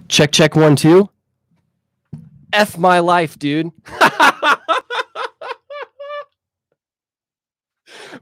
Check, check, 1, 2. F my life, dude.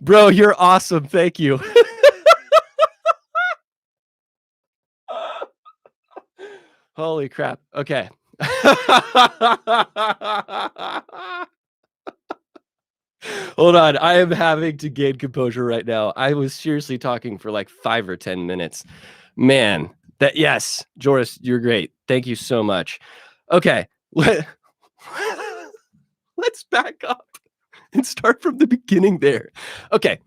Bro, you're awesome. Thank you. Holy crap. Okay. Hold on. I am having to gain composure right now. I was seriously talking for like 5 or 10 minutes. Man, yes, Joris, you're great. Thank you so much. Okay. Let's back up and start from the beginning there. Okay.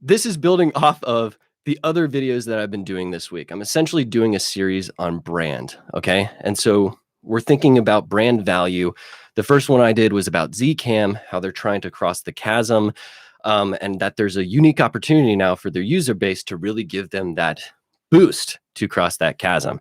This is building off of the other videos that I've been doing this week. I'm essentially doing a series on brand, okay? And so we're thinking about brand value. The first one I did was about Zcam, how they're trying to cross the chasm, and that there's a unique opportunity now for their user base to really give them that boost to cross that chasm.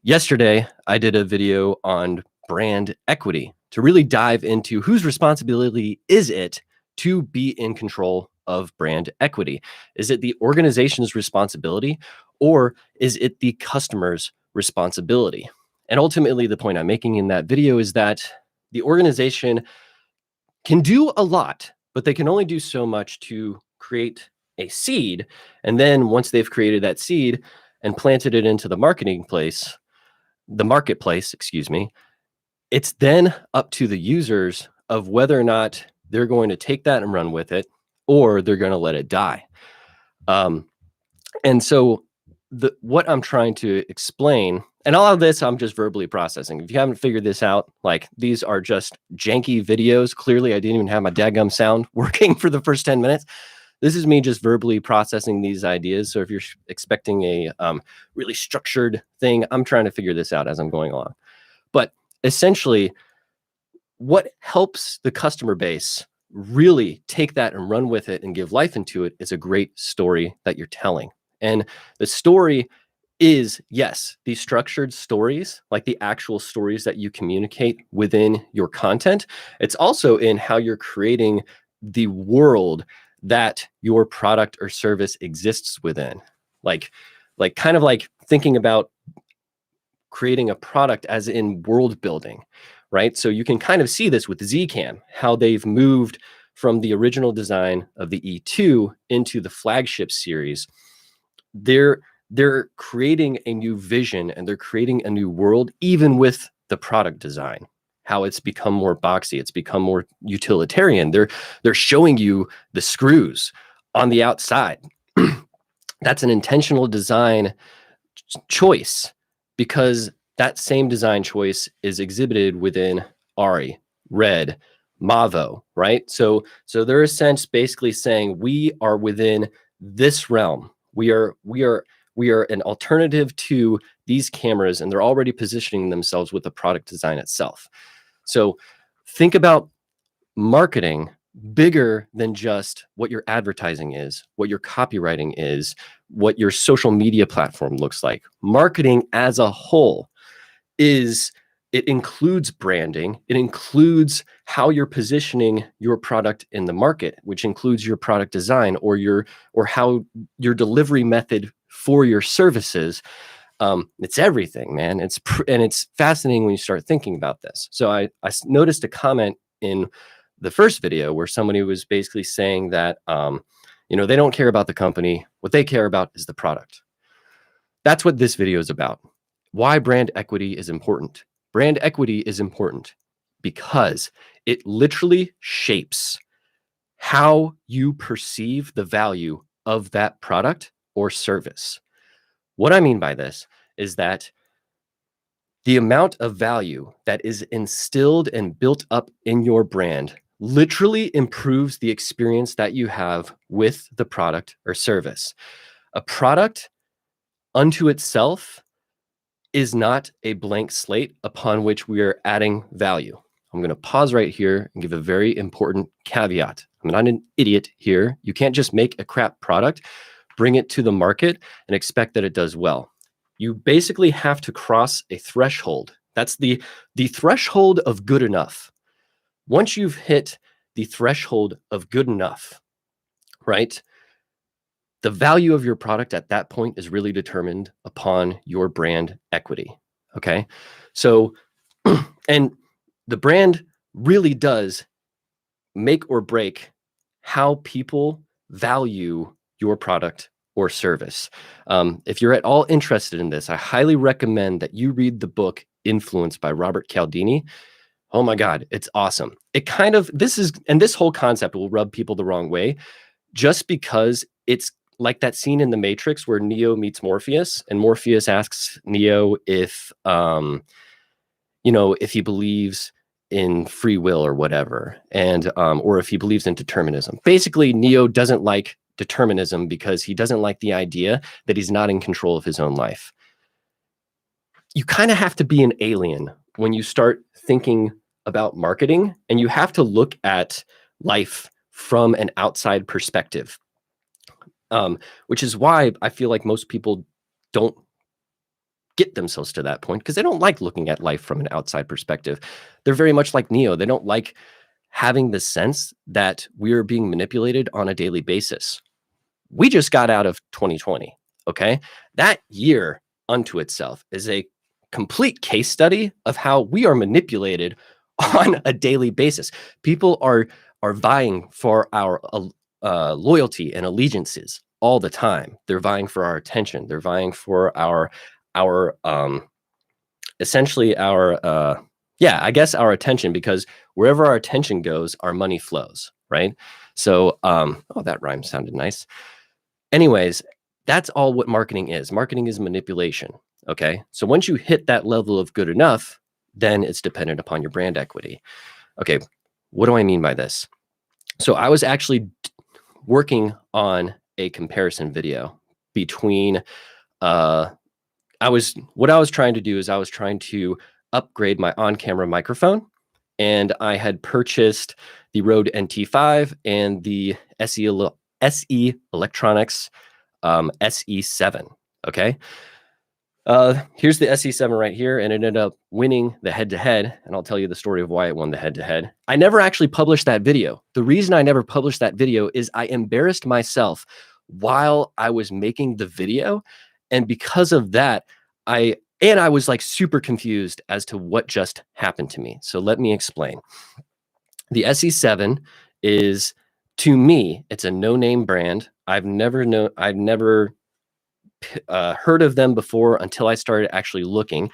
Yesterday, I did a video on brand equity to really dive into whose responsibility is it to be in control of brand equity. Is it the organization's responsibility, or is it the customer's responsibility? And ultimately, the point I'm making in that video is that the organization can do a lot, but they can only do so much to create a seed. And then once they've created that seed and planted it into the marketplace, excuse me, it's then up to the users of whether or not they're going to take that and run with it, or they're going to let it die. And so what I'm trying to explain, and all of this I'm just verbally processing. If you haven't figured this out, like, these are just janky videos. Clearly, I didn't even have my dadgum sound working for the first 10 minutes. This is me just verbally processing these ideas. So if you're expecting a really structured thing, I'm trying to figure this out as I'm going along. But essentially, what helps the customer base really take that and run with it and give life into it is a great story that you're telling. And the story is, yes, these structured stories, like the actual stories that you communicate within your content. It's also in how you're creating the world that your product or service exists within. Like kind of like thinking about creating a product as in world building, right? So you can kind of see this with Zcam, how they've moved from the original design of the E2 into the flagship series. They're creating a new vision and they're creating a new world, even with the product design, how it's become more boxy, it's become more utilitarian. They're showing you the screws on the outside. That's an intentional design choice, because that same design choice is exhibited within Ari, Red, Mavo, right? So they're a sense basically saying we are within this realm. We are an alternative to these cameras, and they're already positioning themselves with the product design itself. So think about marketing bigger than just what your advertising is, what your copywriting is, what your social media platform looks like. Marketing as a whole it includes branding. It includes how you're positioning your product in the market, which includes your product design or how your delivery method for your services. It's everything, man. And it's fascinating when you start thinking about this. So I noticed a comment in the first video where somebody was basically saying that they don't care about the company. What they care about is the product. That's what this video is about. Why brand equity is important. Brand equity is important because it literally shapes how you perceive the value of that product or service. What I mean by this is that the amount of value that is instilled and built up in your brand literally improves the experience that you have with the product or service. A product unto itself is not a blank slate upon which we are adding value. I'm going to pause right here and give a very important caveat. I'm not an idiot here. You can't just make a crap product, bring it to the market, and expect that it does well. You basically have to cross a threshold. That's the threshold of good enough. Once you've hit the threshold of good enough, right, the value of your product at that point is really determined upon your brand equity. Okay. So, and the brand really does make or break how people value your product or service. If you're at all interested in this, I highly recommend that you read the book Influence by Robert Cialdini. Oh my God, it's awesome. It kind of, this whole concept will rub people the wrong way just because it's like that scene in The Matrix where Neo meets Morpheus, and Morpheus asks Neo if, if he believes in free will or whatever, and or if he believes in determinism. Basically, Neo doesn't like determinism because he doesn't like the idea that he's not in control of his own life. You kind of have to be an alien when you start thinking about marketing, and you have to look at life from an outside perspective, which is why I feel like most people don't get themselves to that point, because they don't like looking at life from an outside perspective. They're very much like Neo. They don't like having the sense that we're being manipulated on a daily basis. We just got out of 2020, okay? That year unto itself is a complete case study of how we are manipulated on a daily basis. People are vying for our loyalty and allegiances all the time. They're vying for our attention. They're vying for our essentially our I guess our attention, because wherever our attention goes, our money flows, right? So oh, that rhyme sounded nice. Anyways, that's all what marketing is. Marketing is manipulation. Okay. So once you hit that level of good enough, then it's dependent upon your brand equity. Okay. What do I mean by this? So I was actually working on a comparison video between what I was trying to do is I was trying to upgrade my on-camera microphone, and I had purchased the Rode NT5 and the SE Electronics SE7. Okay. Here's the SE7 right here, and it ended up winning the head-to-head, and I'll tell you the story of why it won the head-to-head. I never actually published that video. The reason I never published that video is I embarrassed myself while I was making the video, and because of that, I was like super confused as to what just happened to me. So let me explain. The SE7 is, to me, it's a no-name brand. I've never heard of them before until I started actually looking.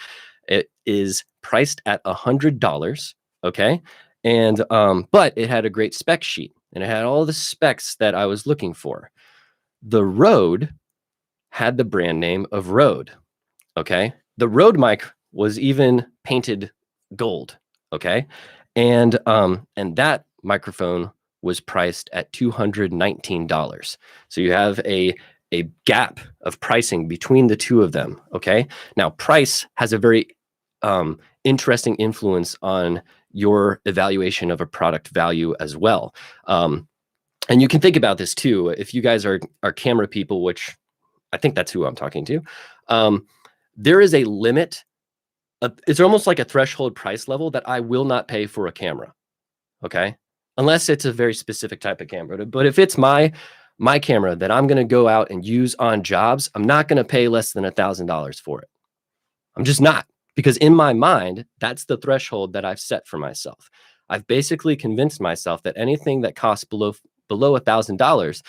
It is priced at $100. Okay. And, but it had a great spec sheet, and it had all the specs that I was looking for. The Rode had the brand name of Rode. Okay. The Rode mic was even painted gold. Okay. And that microphone was priced at $219. So you have a gap of pricing between the two of them. Okay. Now, price has a very interesting influence on your evaluation of a product value as well. And you can think about this too. If you guys are camera people, which I think that's who I'm talking to, there is a limit. It's almost like a threshold price level that I will not pay for a camera. Okay. Unless it's a very specific type of camera. But if it's my camera that I'm going to go out and use on jobs, I'm not going to pay less than $1,000 for it. I'm just not, because in my mind, that's the threshold that I've set for myself. I've basically convinced myself that anything that costs below $1,000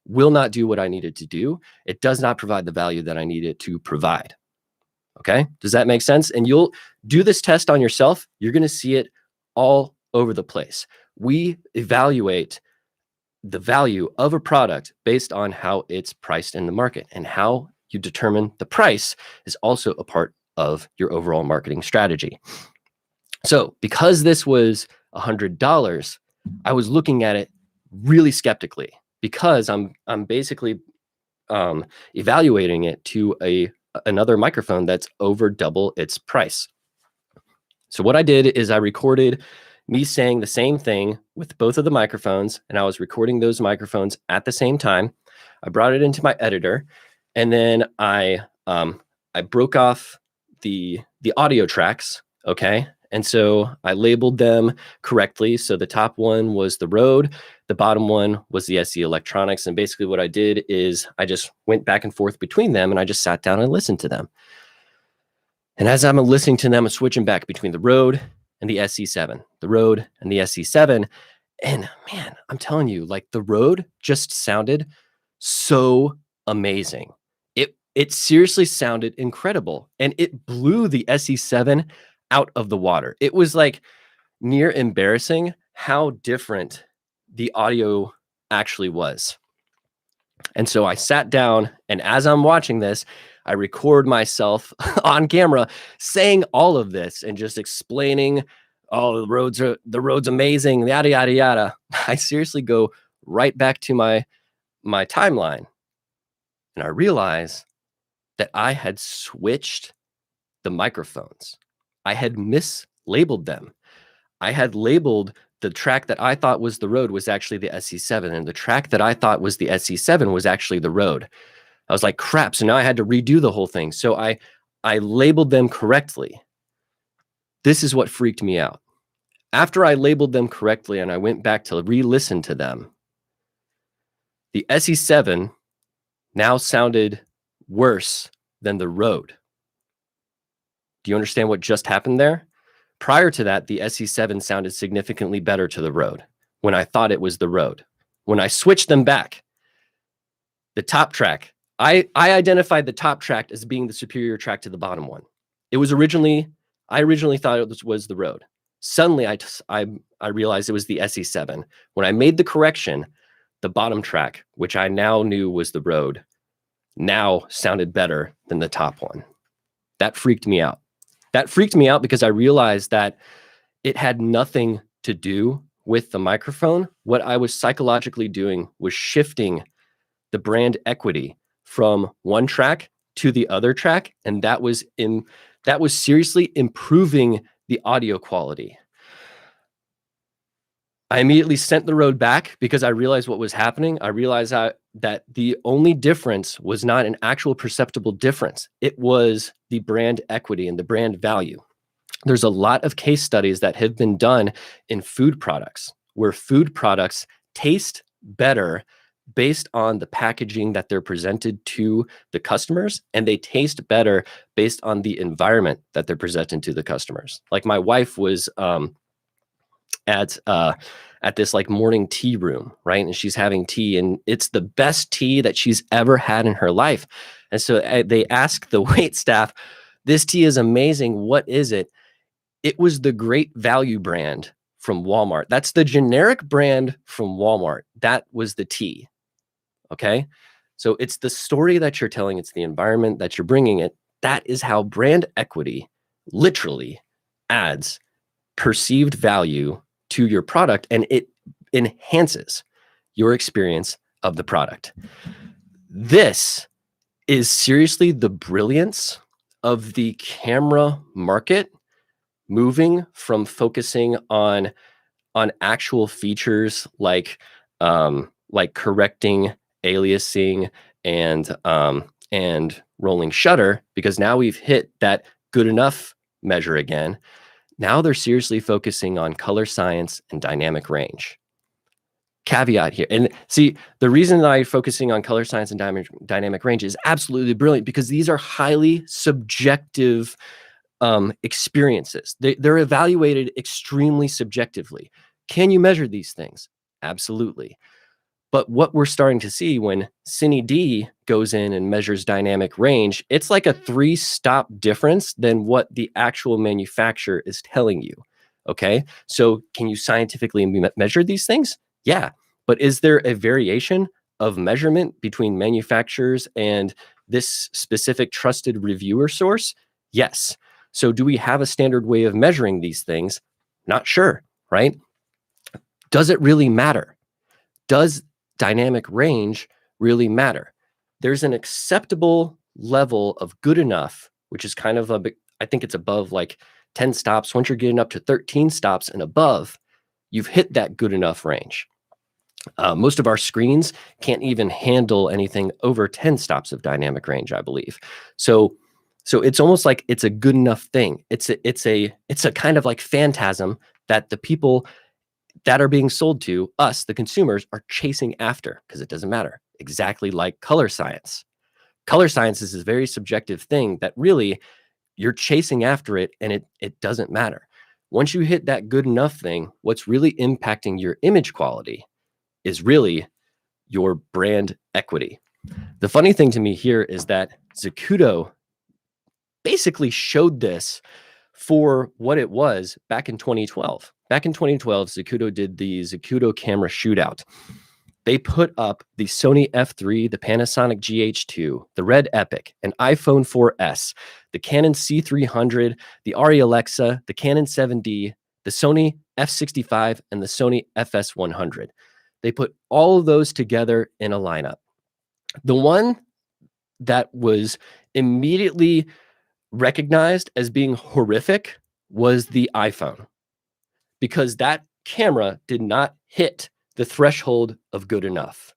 will not do what I needed to do. It does not provide the value that I need it to provide. Okay. Does that make sense? And you'll do this test on yourself. You're going to see it all over the place. We evaluate the value of a product based on how it's priced in the market, and how you determine the price is also a part of your overall marketing strategy. So because this was $100, I was looking at it really skeptically, because I'm basically evaluating it to another microphone that's over double its price. So what I did is I recorded me saying the same thing with both of the microphones, and I was recording those microphones at the same time. I brought it into my editor, and then I broke off the audio tracks. Okay. And so I labeled them correctly. So the top one was the Rode, The bottom one was the SE Electronics. And basically what I did is I just went back and forth between them, and I just sat down and listened to them. And as I'm listening to them, I'm switching back between the Rode and the SE7, the Rode and the SE7. And man, I'm telling you, like, the Rode just sounded so amazing. It seriously sounded incredible, and it blew the SE7 out of the water. It was like near embarrassing how different the audio actually was. And so I sat down, and as I'm watching this, I record myself on camera saying all of this and just explaining, oh, the road's amazing, yada yada yada. I seriously go right back to my timeline, and I realize that I had switched the microphones. I had mislabeled them. I had labeled the track that I thought was the Rode was actually the SE7, and the track that I thought was the SE7 was actually the Rode. I was like, crap. So now I had to redo the whole thing. So I labeled them correctly. This is what freaked me out. After I labeled them correctly and I went back to re-listen to them, the SE7 now sounded worse than the Rode. Do you understand what just happened there? Prior to that, the SE7 sounded significantly better to the Rode when I thought it was the Rode. When I switched them back, the top track, I identified the top track as being the superior track to the bottom one. I originally thought it was the Rode. Suddenly, I realized it was the SE7. When I made the correction, the bottom track, which I now knew was the Rode, now sounded better than the top one. That freaked me out. That freaked me out because I realized that it had nothing to do with the microphone. What I was psychologically doing was shifting the brand equity from one track to the other track, and that was seriously improving the audio quality. I immediately sent the Rode back because I realized what was happening. I realized that the only difference was not an actual perceptible difference. It was the brand equity and the brand value. There's a lot of case studies that have been done in food products where food products taste better based on the packaging that they're presented to the customers, and they taste better based on the environment that they're presented to the customers. Like my wife was at this like morning tea room, right? And she's having tea, and it's the best tea that she's ever had in her life. And so they asked the wait staff, "This tea is amazing. What is it?" It was the Great Value brand from Walmart. That's the generic brand from Walmart. That was the tea. Okay. So it's the story that you're telling. It's the environment that you're bringing it. That is how brand equity literally adds perceived value to your product, and it enhances your experience of the product. This is seriously the brilliance of the camera market moving from focusing on actual features like correcting aliasing and rolling shutter, because now we've hit that good enough measure again. Now they're seriously focusing on color science and dynamic range. Caveat here. And see, the reason that I'm focusing on color science and dynamic range is absolutely brilliant, because these are highly subjective experiences. They're evaluated extremely subjectively. Can you measure these things? Absolutely. But what we're starting to see when CineD goes in and measures dynamic range, it's like a 3-stop difference than what the actual manufacturer is telling you. Okay. So can you scientifically measure these things? Yeah. But is there a variation of measurement between manufacturers and this specific trusted reviewer source? Yes. So do we have a standard way of measuring these things? Not sure, right? Does it really matter? Does dynamic range really matter? There's an acceptable level of good enough, which is kind of I think it's above like 10 stops. Once you're getting up to 13 stops and above, you've hit that good enough range. Most of our screens can't even handle anything over 10 stops of dynamic range, I believe. So it's almost like it's a good enough thing. It's a kind of like phantasm that the people that are being sold to us, the consumers, are chasing after, because it doesn't matter. Exactly like color science. Color science is a very subjective thing that really you're chasing after it, and it doesn't matter. Once you hit that good enough thing, what's really impacting your image quality is really your brand equity. The funny thing to me here is that Zacuto basically showed this for what it was back in 2012. Back in 2012, Zacuto did the Zacuto camera shootout. They put up the Sony F3, the Panasonic GH2, the Red Epic, an iPhone 4S, the Canon C300, the Arri Alexa, the Canon 7D, the Sony F65, and the Sony FS100. They put all of those together in a lineup. The one that was immediately recognized as being horrific was the iPhone, because that camera did not hit the threshold of good enough.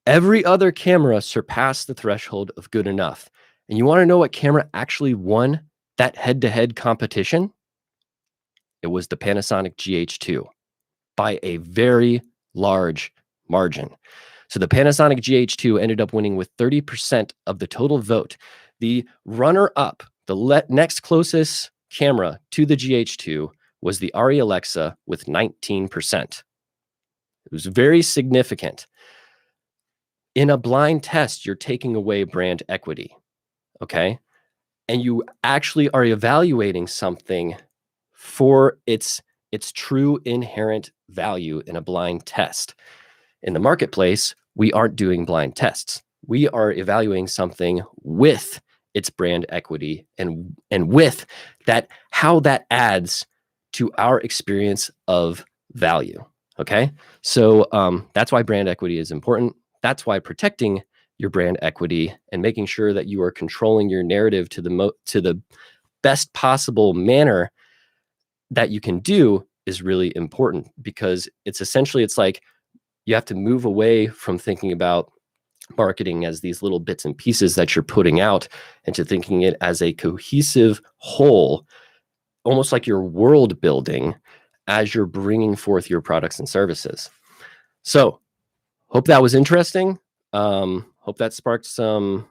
Every other camera surpassed the threshold of good enough. And you want to know what camera actually won that head-to-head competition? It was the Panasonic GH2 by a very large margin. So the Panasonic GH2 ended up winning with 30% of the total vote. The runner-up, the next closest camera to the GH2, was the Arri Alexa with 19%. It was very significant. In a blind test, you're taking away brand equity, okay? And you actually are evaluating something for its true inherent value in a blind test. In the marketplace, we aren't doing blind tests. We are evaluating something with its brand equity and with that, how that adds to our experience of value. Okay. So that's why brand equity is important. That's why protecting your brand equity and making sure that you are controlling your narrative to the best possible manner that you can do is really important, because it's like you have to move away from thinking about marketing as these little bits and pieces that you're putting out, into thinking it as a cohesive whole, almost like you're world building as you're bringing forth your products and services. So hope that was interesting. Hope that sparked some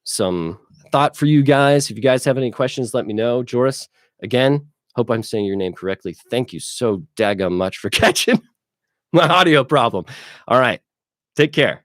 thought for you guys. If you guys have any questions, let me know. Joris, again, hope I'm saying your name correctly. Thank you so daggum much for catching my audio problem. All right. Take care.